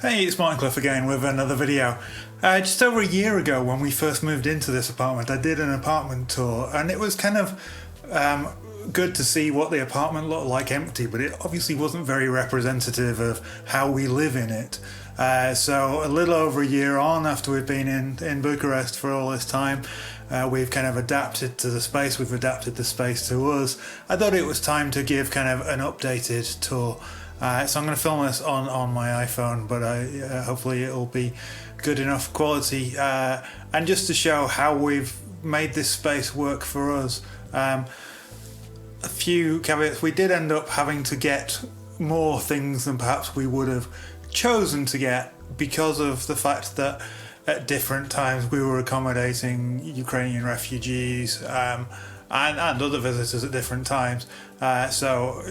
Hey, it's Martin Cliffe again with another video. Just over a year ago when we first moved into this apartment, I did an apartment tour, and it was kind of good to see what the apartment looked like empty, but it obviously wasn't very representative of how we live in it. So a little over a year on, after we've been in Bucharest for all this time, we've kind of adapted to the space, we've adapted the space to us. I thought it was time to give kind of an updated tour. So I'm going to film this on my iPhone, but hopefully it'll be good enough quality. And just to show how we've made this space work for us. A few caveats. We did end up having to get more things than perhaps we would have chosen to get because of the fact that at different times we were accommodating Ukrainian refugees and other visitors at different times. So,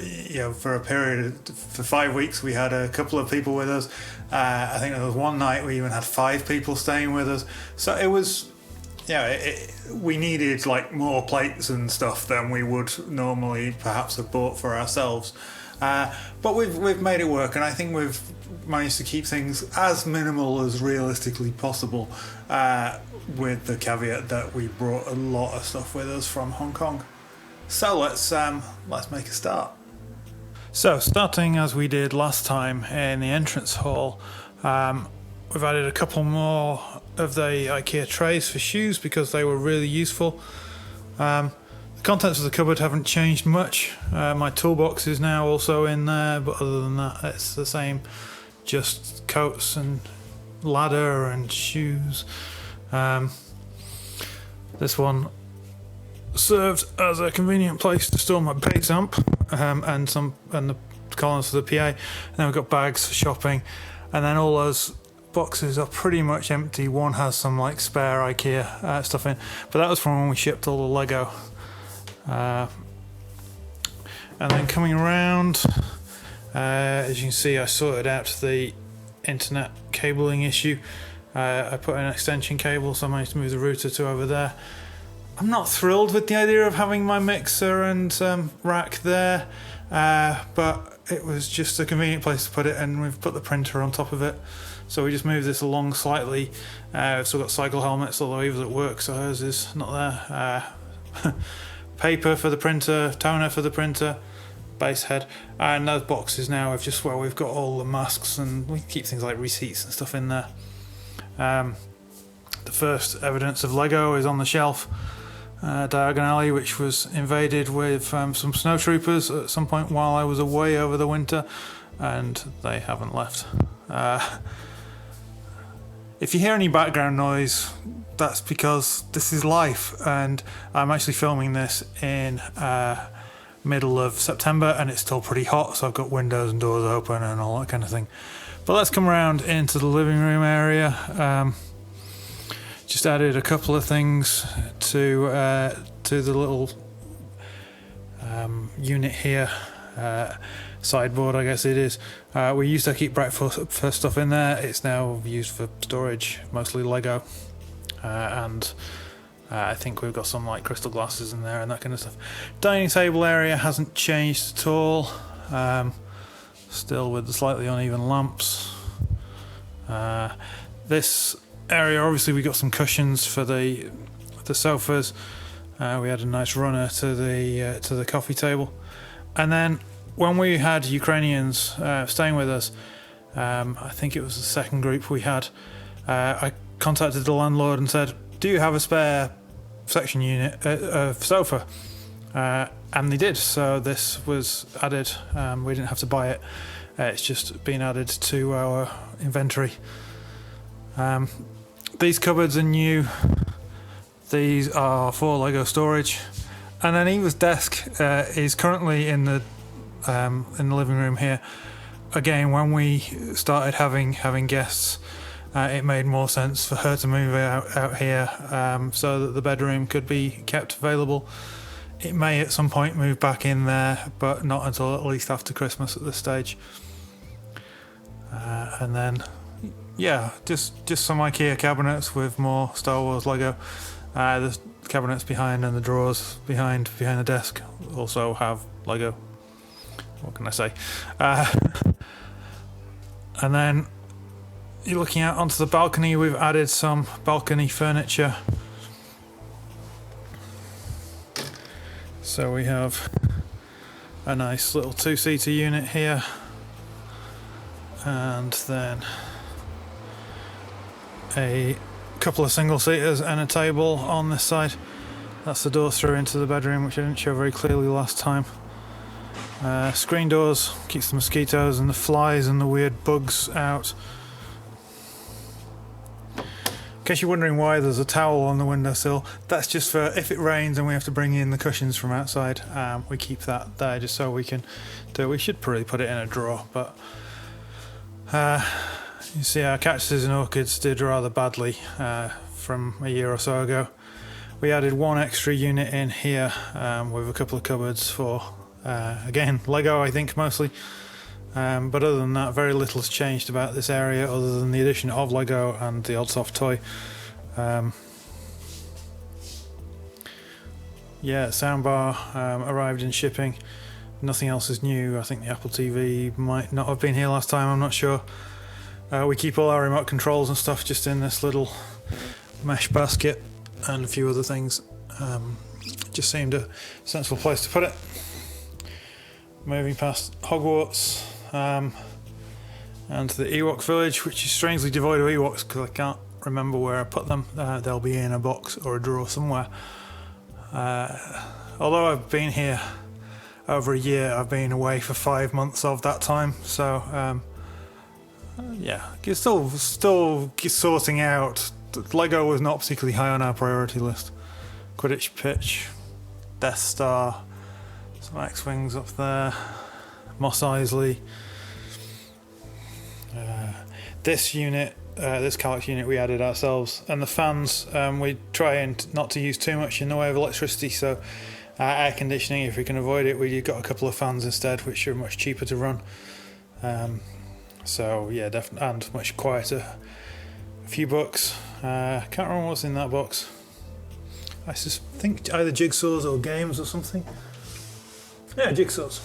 for a period, for 5 weeks, we had a couple of people with us. I think there was one night we even had 5 people staying with us. So it was, we needed like more plates and stuff than we would normally perhaps have bought for ourselves. But we've made it work, and I think we've managed to keep things as minimal as realistically possible, with the caveat that we brought a lot of stuff with us from Hong Kong. So let's make a start. So starting as we did last time in the entrance hall, we've added a couple more of the IKEA trays for shoes because they were really useful. The contents of the cupboard haven't changed much. My toolbox is now also in there, but other than that it's the same, just coats and ladder and shoes. This one served as a convenient place to store my base amp and the columns for the PA. And then we've got bags for shopping, and then all those boxes are pretty much empty. One has some like spare IKEA stuff in, but that was from when we shipped all the Lego. And then coming around, as you can see, I sorted out the internet cabling issue. I put in an extension cable, so I managed to move the router to over there. I'm not thrilled with the idea of having my mixer and rack there, but it was just a convenient place to put it, and we've put the printer on top of it. So we just moved this along slightly. We've still got cycle helmets, although Eva's at work, so hers is not there. Paper for the printer, toner for the printer, base head, and those boxes now have just where we've got all the masks, and we keep things like receipts and stuff in there. The first evidence of Lego is on the shelf diagonally, which was invaded with some snowtroopers at some point while I was away over the winter, and they haven't left. If you hear any background noise, that's because this is life, and I'm actually filming this in middle of September, and it's still pretty hot, so I've got windows and doors open and all that kind of thing. But let's come around into the living room area. Just added a couple of things to the little unit here, sideboard I guess it is. We used to keep breakfast stuff in there. It's now used for storage, mostly Lego, and I think we've got some like crystal glasses in there and that kind of stuff. Dining table area hasn't changed at all, still with the slightly uneven lamps. This area, obviously we got some cushions for the sofas. We had a nice runner to the coffee table, and then when we had Ukrainians staying with us, I think it was the second group we had, I contacted the landlord and said, do you have a spare section unit sofa? And they did, so this was added. We didn't have to buy it, it's just been added to our inventory. These cupboards are new. These are for Lego storage, and then Eva's desk is currently in the living room here. Again, when we started having guests, it made more sense for her to move out here, so that the bedroom could be kept available. It may at some point move back in there, but not until at least after Christmas at this stage. And then just some IKEA cabinets with more Star Wars Lego. The cabinets behind and the drawers behind the desk also have Lego. What can I say? And then you're looking out onto the balcony, we've added some balcony furniture. So we have a nice little two-seater unit here, and then a couple of single-seaters and a table on this side. That's the door through into the bedroom, which I didn't show very clearly last time. Screen doors, keeps the mosquitoes and the flies and the weird bugs out. In case you're wondering why there's a towel on the windowsill, that's just for if it rains and we have to bring in the cushions from outside. We keep that there just so we can do it. We should probably put it in a drawer, but you see our cactuses and orchids did rather badly from a year or so ago. We added one extra unit in here with a couple of cupboards for, again, Lego I think mostly. But other than that, very little's changed about this area other than the addition of Lego and the odd soft toy. Yeah, soundbar arrived in shipping. Nothing else is new. I think the Apple TV might not have been here last time, I'm not sure. We keep all our remote controls and stuff just in this little mesh basket, and a few other things. Just seemed a sensible place to put it. Moving past Hogwarts and the Ewok village, which is strangely devoid of Ewoks because I can't remember where I put them. They'll be in a box or a drawer somewhere. Although I've been here over a year, I've been away for 5 months of that time, so yeah, it's still sorting out. Lego was not particularly high on our priority list. Quidditch pitch, Death Star, some X-Wings up there, Mos Eisley. This unit, this Calyx unit we added ourselves, and the fans, we try and not to use too much in the way of electricity, so air conditioning, if we can avoid it, we got a couple of fans instead, which are much cheaper to run. So yeah, definitely, and much quieter. A few books, can't remember what's in that box. I just think either jigsaws or games or something. Yeah, jigsaws.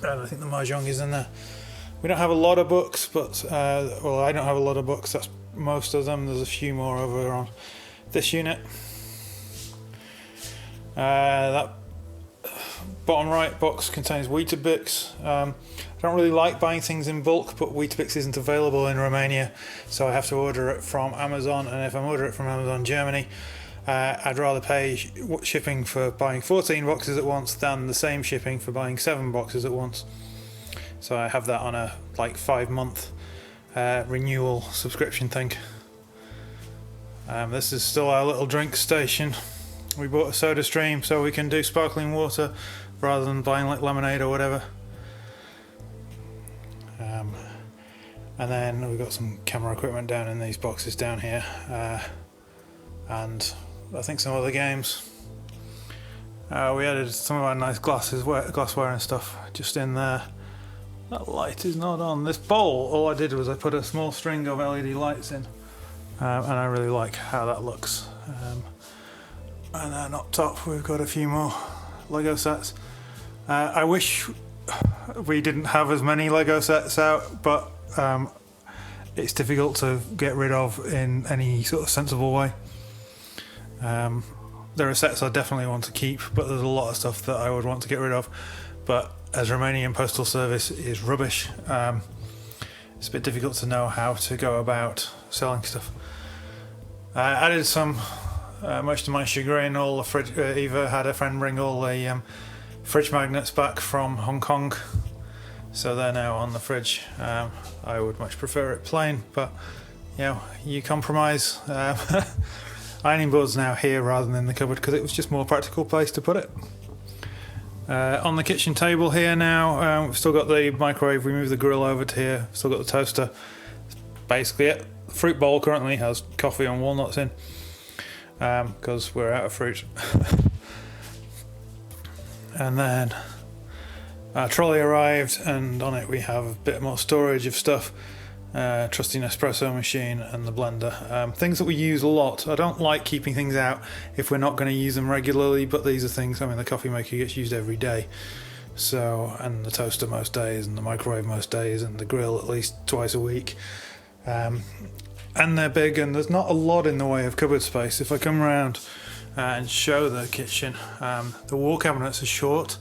And I think the Mahjong is in there. We don't have a lot of books, but well, I don't have a lot of books. That's most of them. There's a few more over on this unit. That bottom right box contains Weetabix. I don't really like buying things in bulk, but Weetabix isn't available in Romania, so I have to order it from Amazon. And if I'm ordering it from Amazon Germany, I'd rather pay shipping for buying 14 boxes at once than the same shipping for buying 7 boxes at once. So I have that on a 5-month renewal subscription thing. This is still our little drink station. We bought a soda stream so we can do sparkling water rather than buying lemonade or whatever. And then we've got some camera equipment down in these boxes down here, and I think some other games. We added some of our nice glassware and stuff just in there. That light is not on. This bowl, all I did was I put a small string of LED lights in, and I really like how that looks. And then up top we've got a few more Lego sets. I wish we didn't have as many Lego sets out, but it's difficult to get rid of in any sort of sensible way. There are sets I definitely want to keep, but there's a lot of stuff that I would want to get rid of. But as Romanian postal service is rubbish, it's a bit difficult to know how to go about selling stuff. I added some, much to my chagrin, all the fridge. Eva had a friend bring all the fridge magnets back from Hong Kong, so they're now on the fridge. I would much prefer it plain, but you compromise. Ironing board's now here rather than in the cupboard because it was just more practical place to put it. On the kitchen table here now, we've still got the microwave. We moved the grill over to here. Still got the toaster. That's basically it. The fruit bowl currently has coffee and walnuts in because we're out of fruit. And then our trolley arrived, and on it we have a bit more storage of stuff. Trusty Nespresso machine and the blender. Things that we use a lot. I don't like keeping things out if we're not going to use them regularly, but these are things, the coffee maker gets used every day. So, and the toaster most days, and the microwave most days, and the grill at least twice a week. And they're big, and there's not a lot in the way of cupboard space. If I come around and show the kitchen, the wall cabinets are short,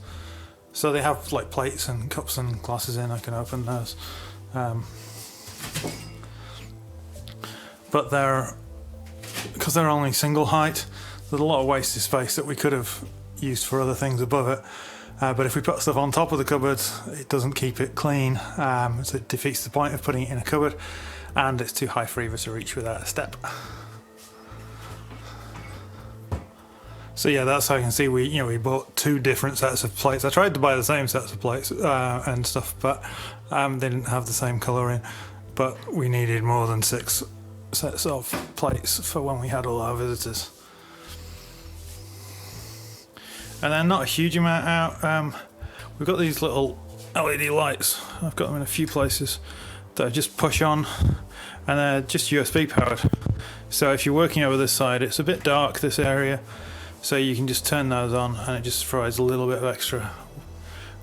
so they have like plates and cups and glasses in. I can open those, but because they're only single height, there's a lot of wasted space that we could have used for other things above it. But if we put stuff on top of the cupboard, it doesn't keep it clean, so it defeats the point of putting it in a cupboard, and it's too high for Eva to reach without a step. So yeah, that's how you can see we bought 2 different sets of plates. I tried to buy the same sets of plates and stuff, but they didn't have the same colouring. But we needed more than 6 sets of plates for when we had all our visitors. And then not a huge amount out. We've got these little LED lights. I've got them in a few places that I just push on, and they're just USB powered. So if you're working over this side, it's a bit dark, this area, so you can just turn those on and it just provides a little bit of extra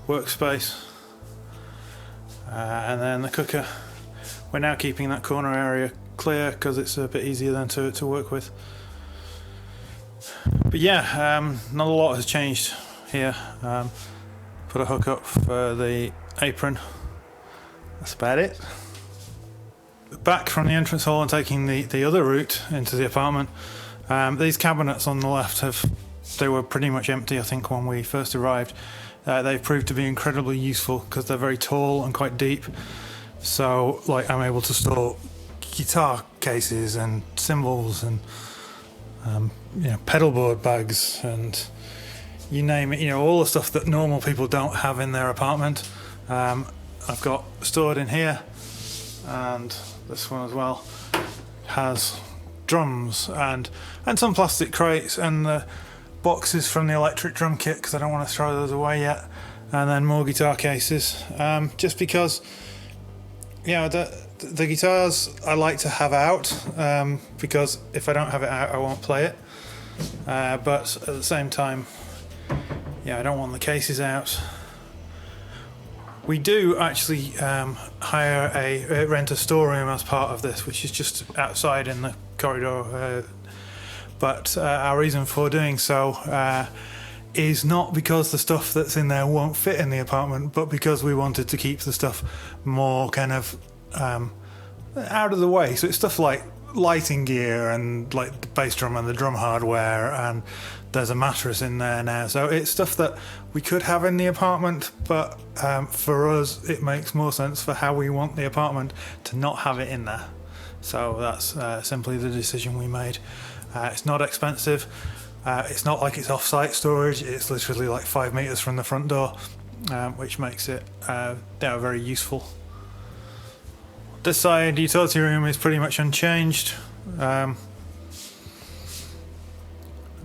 workspace. And then the cooker, we're now keeping that corner area clear because it's a bit easier then to work with. But yeah, not a lot has changed here. Put a hook up for the apron. That's about it. Back from the entrance hall and taking the other route into the apartment, these cabinets on the left they were pretty much empty, I think, when we first arrived. They've proved to be incredibly useful because they're very tall and quite deep. So like I'm able to store guitar cases and cymbals and pedalboard bags and you name it, all the stuff that normal people don't have in their apartment. I've got stored in here, and this one as well has drums and some plastic crates and the boxes from the electric drum kit because I don't want to throw those away yet, and then more guitar cases, just because the guitars I like to have out, because if I don't have it out I won't play it, but at the same time I don't want the cases out. We do actually rent a storeroom as part of this, which is just outside in the corridor, but our reason for doing so is not because the stuff that's in there won't fit in the apartment, but because we wanted to keep the stuff more kind of out of the way. So it's stuff like lighting gear and like the bass drum and the drum hardware, and there's a mattress in there now, so it's stuff that we could have in the apartment, but for us it makes more sense for how we want the apartment to not have it in there. So that's simply the decision we made. It's not expensive, it's not like it's off-site storage, it's literally like 5 meters from the front door, which makes it very useful. This side, the utility room, is pretty much unchanged.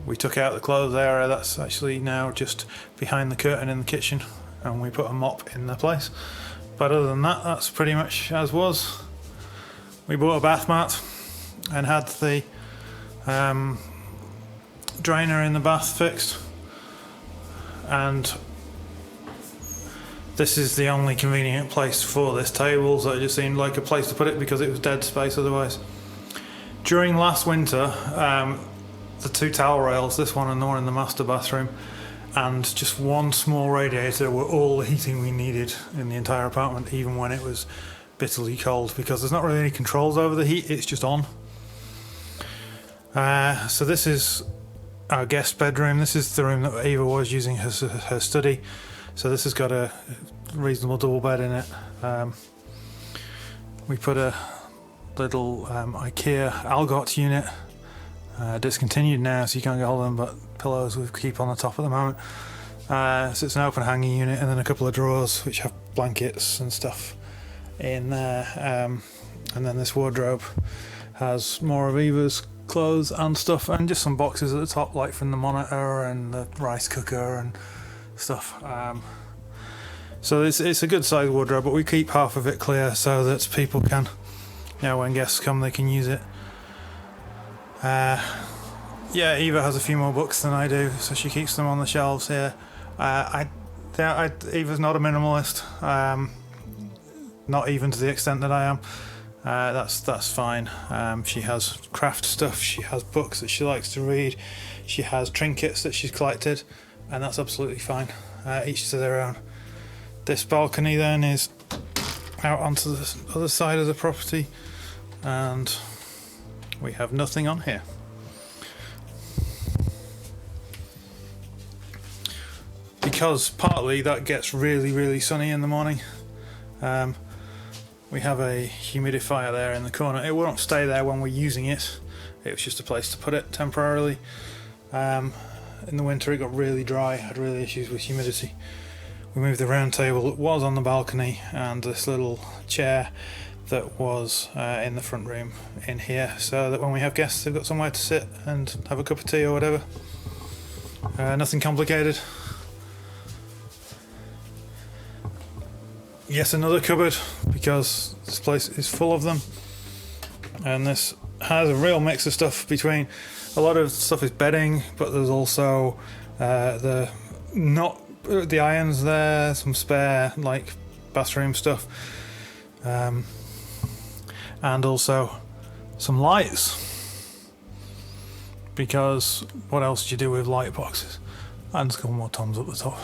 We took out the clothes area, that's actually now just behind the curtain in the kitchen, and we put a mop in the place. But other than that, that's pretty much as was. We bought a bath mat and had the drainer in the bath fixed, and this is the only convenient place for this table, so it just seemed like a place to put it because it was dead space otherwise. During last winter, the 2 towel rails, this one and the one in the master bathroom, and just one small radiator were all the heating we needed in the entire apartment, even when it was bitterly cold, because there's not really any controls over the heat, it's just on. So this is our guest bedroom. This is the room that Eva was using her study. So this has got a reasonable double bed in it. We put a little IKEA Algot unit, discontinued now, so you can't get hold of them, but pillows we keep on the top at the moment. So it's an open hanging unit, and then a couple of drawers which have blankets and stuff in there. And then this wardrobe has more of Eva's clothes and stuff, and just some boxes at the top, like from the monitor and the rice cooker and stuff. So it's a good sized wardrobe, but we keep half of it clear so that people can, when guests come, they can use it. Eva has a few more books than I do, so she keeps them on the shelves here. Eva's not a minimalist, not even to the extent that I am. That's fine. She has craft stuff, she has books that she likes to read, she has trinkets that she's collected, and that's absolutely fine. Each to their own. This balcony then is out onto the other side of the property, and we have nothing on here. Because partly that gets really sunny in the morning. We have a humidifier there in the corner. It won't stay there when we're using it. It was just a place to put it temporarily. In the winter it got really dry, had really issues with humidity. We moved the round table that was on the balcony and this little chair that was in the front room in here, so that when we have guests they've got somewhere to sit and have a cup of tea or whatever. Nothing complicated. Yes, another cupboard, because this place is full of them, and this has a real mix of stuff. Between a lot of stuff is bedding, but there's also the irons there, some spare like bathroom stuff, and also some lights, because what else do you do with light boxes? And there's a couple more toms at the top.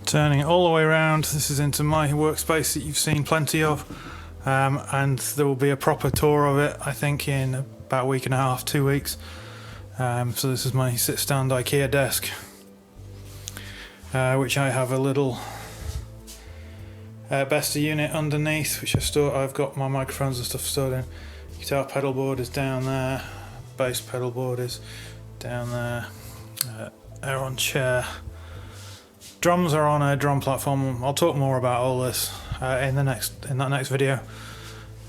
Turning it all the way around, this is into my workspace that you've seen plenty of, and there will be a proper tour of it I think in about a week and a half, 2 weeks. So this is my sit-stand IKEA desk, which I have a little Besta unit underneath, which I've got my microphones and stuff stored in. Guitar pedal board is down there, bass pedal board is down there, Aeron chair. Drums are on a drum platform. I'll talk more about all this in that next video.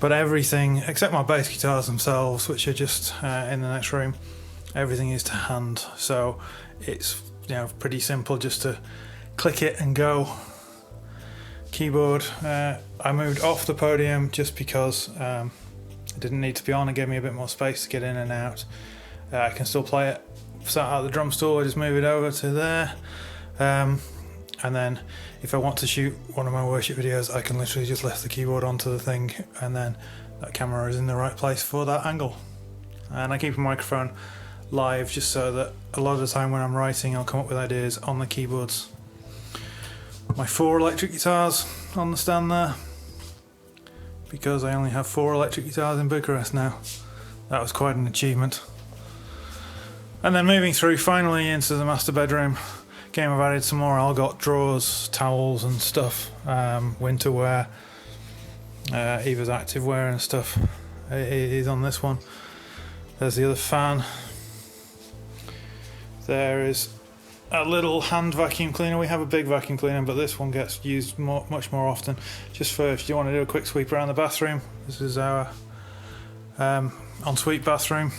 But everything except my bass guitars themselves, which are just in the next room, everything is to hand. So it's pretty simple just to click it and go. Keyboard, I moved off the podium just because it didn't need to be on. It gave me a bit more space to get in and out. I can still play it. Sat out the drum stool, I just move it over to there. And then if I want to shoot one of my worship videos, I can literally just lift the keyboard onto the thing, and then that camera is in the right place for that angle. And I keep a microphone live just so that a lot of the time when I'm writing I'll come up with ideas on the keyboards. My 4 electric guitars on the stand there, because I only have 4 electric guitars in Bucharest now. That was quite an achievement. And then moving through finally into the master bedroom. Again, I've added some more Algot drawers, towels and stuff, winter wear, Eva's active wear and stuff. It is on this one. There's the other fan. There is a little hand vacuum cleaner. We have a big vacuum cleaner, but this one gets used much more often. Just for if you want to do a quick sweep around the bathroom. This is our ensuite bathroom.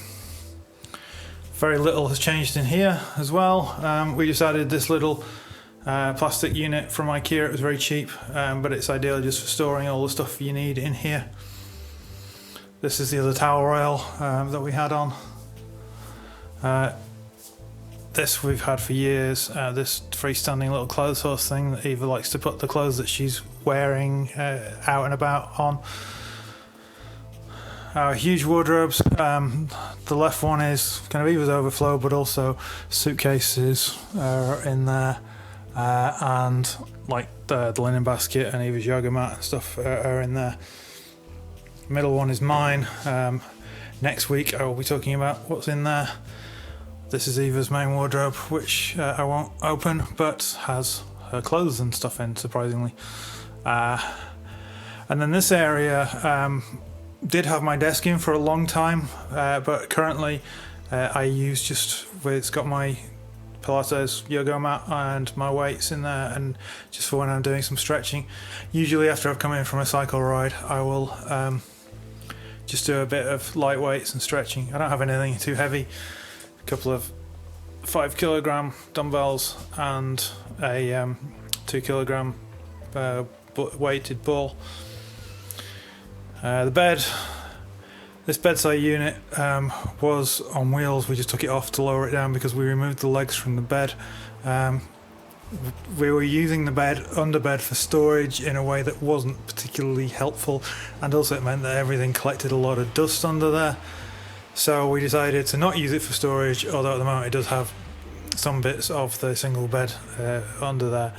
Very little has changed in here as well. We just added this little plastic unit from IKEA. It was very cheap, but it's ideal just for storing all the stuff you need in here. This is the other towel rail that we had on. This we've had for years, this freestanding little clothes horse thing that Eva likes to put the clothes that she's wearing out and about on. Our huge wardrobes, the left one is kind of Eva's overflow, but also suitcases are in there, and like the linen basket and Eva's yoga mat and stuff are in there. Middle one is mine. Next week I will be talking about what's in there. This is Eva's main wardrobe, which I won't open, but has her clothes and stuff in, surprisingly. And then this area did have my desk in for a long time, but currently I use it's got my Pilates yoga mat and my weights in there, and just for when I'm doing some stretching. Usually after I've come in from a cycle ride, I will just do a bit of light weights and stretching. I don't have anything too heavy. A couple of 5 kilogram dumbbells and a 2 kilogram weighted ball. The bed, this bedside unit was on wheels. We just took it off to lower it down because we removed the legs from the bed. we were using the underbed for storage in a way that wasn't particularly helpful, and also it meant that everything collected a lot of dust under there. So we decided to not use it for storage, although at the moment it does have some bits of the single bed under there,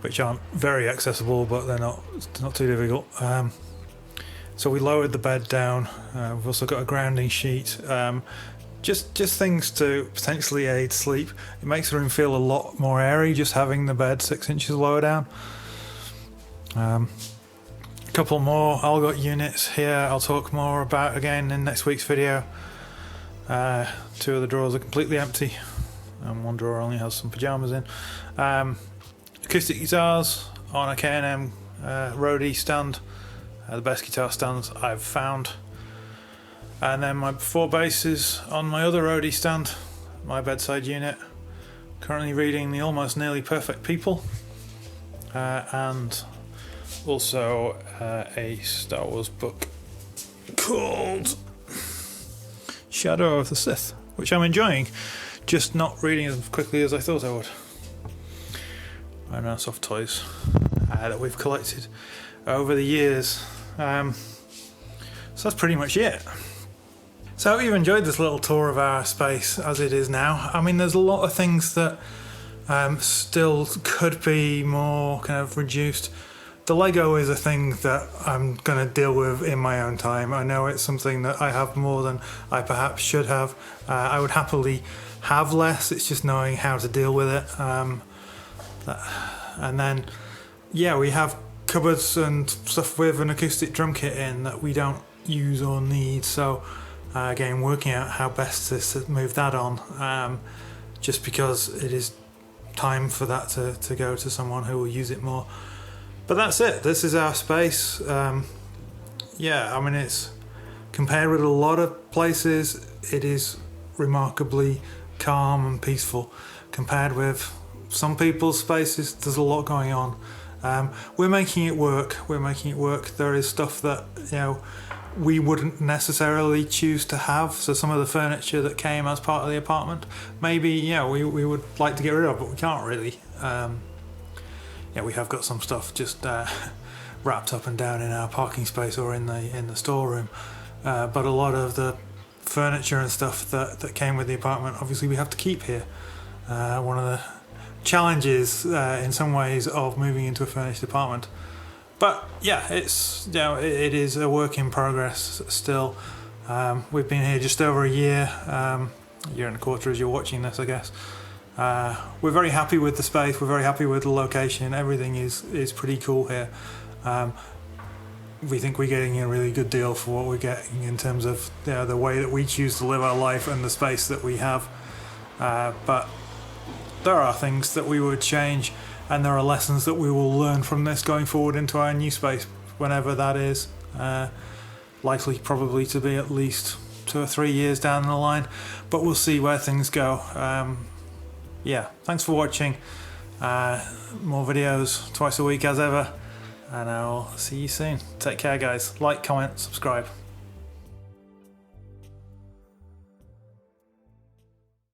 which aren't very accessible, but they're not too difficult. So we lowered the bed down. We've also got a grounding sheet. Just things to potentially aid sleep. It makes the room feel a lot more airy just having the bed 6 inches lower down. A couple more Algot units here I'll talk more about again in next week's video. 2 of the drawers are completely empty, and 1 drawer only has some pyjamas in. Acoustic guitars on a K&M roadie stand, the best guitar stands I've found. And then my 4 basses on my other roadie stand, my bedside unit. Currently reading the Almost Nearly Perfect People, and also a Star Wars book called Shadow of the Sith, which I'm enjoying, just not reading as quickly as I thought I would. And our soft toys that we've collected over the years. So that's pretty much it. So I hope you've enjoyed this little tour of our space as it is now. I mean, there's a lot of things that still could be more kind of reduced. The Lego is a thing that I'm going to deal with in my own time. I know it's something that I have more than I perhaps should have. I would happily have less, it's just knowing how to deal with it. And then, yeah, we have cupboards and stuff with an acoustic drum kit in that we don't use or need. So again, working out how best to move that on, just because it is time for that to go to someone who will use it more. But that's it. This is our space. Yeah, I mean, it's compared with a lot of places, it is remarkably calm and peaceful. Compared with some people's spaces, there's a lot going on. We're making it work. There is stuff that, you know, we wouldn't necessarily choose to have. So some of the furniture that came as part of the apartment, maybe, yeah, we would like to get rid of, but we can't really. Yeah, we have got some stuff just wrapped up and down in our parking space or in the storeroom. But a lot of the furniture and stuff that came with the apartment, obviously we have to keep here. One of the challenges in some ways of moving into a furnished apartment. But yeah, it's, you know, it is a work in progress still. We've been here just over a year and a quarter as you're watching this, I guess. We're very happy with the space, we're very happy with the location, everything is pretty cool here. We think we're getting a really good deal for what we're getting in terms of, you know, the way that we choose to live our life and the space that we have. But there are things that we would change, and there are lessons that we will learn from this going forward into our new space, whenever that is. Likely probably to be at least 2 or 3 years down the line, but we'll see where things go. Yeah, thanks for watching. More videos twice a week as ever, and I'll see you soon. Take care, guys. Like, comment, subscribe.